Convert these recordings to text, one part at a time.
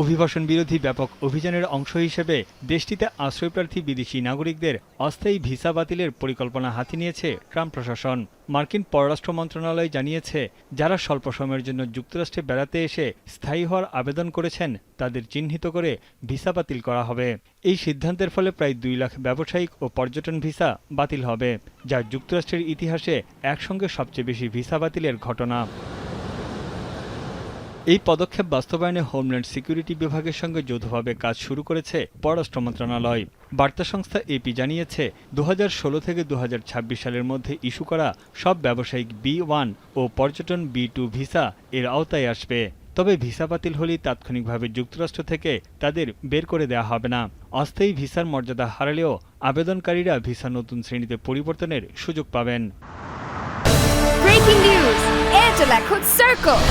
অভিবাসন বিরোধী ব্যাপক অভিযানের অংশ হিসেবে দেশটিতে আশ্রয়প্রার্থী বিদেশি নাগরিকদের অস্থায়ী ভিসা বাতিলের পরিকল্পনা হাতে নিয়েছে ট্রাম্প প্রশাসন। মার্কিন পররাষ্ট্র মন্ত্রণালয় জানিয়েছে, যারা স্বল্প সময়ের জন্য যুক্তরাষ্ট্রে বেড়াতে এসে স্থায়ী হওয়ার আবেদন করেছেন তাদের চিহ্নিত করে ভিসা বাতিল করা হবে। এই সিদ্ধান্তের ফলে প্রায় 2 লাখ ব্যবসায়িক ও পর্যটন ভিসা বাতিল হবে, যা যুক্তরাষ্ট্রের ইতিহাসে একসঙ্গে সবচেয়ে বেশি ভিসা বাতিলের ঘটনা। এই পদক্ষেপ বাস্তবায়নে হোমল্যান্ড সিকিউরিটি বিভাগের সঙ্গে যৌথভাবে কাজ শুরু করেছে পররাষ্ট্র মন্ত্রণালয়। বার্তা সংস্থা এপি জানিয়েছে, 2016 থেকে 2026 সালের মধ্যে ইস্যু করা সব ব্যবসায়িক B1 ও পর্যটন B2 ভিসা এর আওতায় আসবে। তবে ভিসা বাতিল হলেই তাৎক্ষণিকভাবে যুক্তরাষ্ট্র থেকে তাদের বের করে দেওয়া হবে না। অস্থায়ী ভিসার মর্যাদা হারালেও আবেদনকারীরা ভিসা নতুন শ্রেণীতে পরিবর্তনের সুযোগ পাবেন। Breaking news, Angela Cook Circle.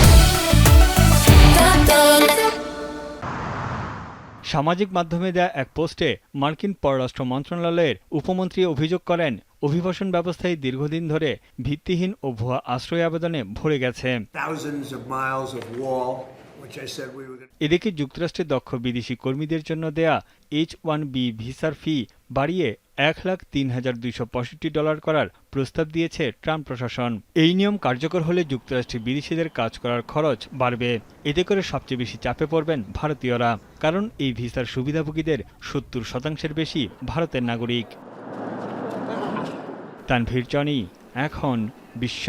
সামাজিক মাধ্যমে দেয়া এক পোস্টে মার্কিন পররাষ্ট্র মন্ত্রণালয়ের উপমন্ত্রী অভিযোগ করেন, অভিবাসন ব্যবস্থায় দীর্ঘদিন ধরে ভিত্তিহীন ও ভুয়া আশ্রয় আবেদনে ভরে গেছে। এদিকে যুক্তরাষ্ট্রে দক্ষ বিদেশি কর্মীদের জন্য দেয়া H-1B ভিসার ফি বাড়িয়ে $1,03,265 করার প্রস্তাব দিয়েছে ট্রাম্প প্রশাসন। এই নিয়ম কার্যকর হলে যুক্তরাষ্ট্রে বিদেশিদের কাজ করার খরচ বাড়বে। এতে করে সবচেয়ে বেশি চাপে পড়বেন ভারতীয়রা, কারণ এই ভিসার সুবিধাভোগীদের 70% বেশি ভারতের নাগরিক। তানভীর জনি, এখন বিশ্ব।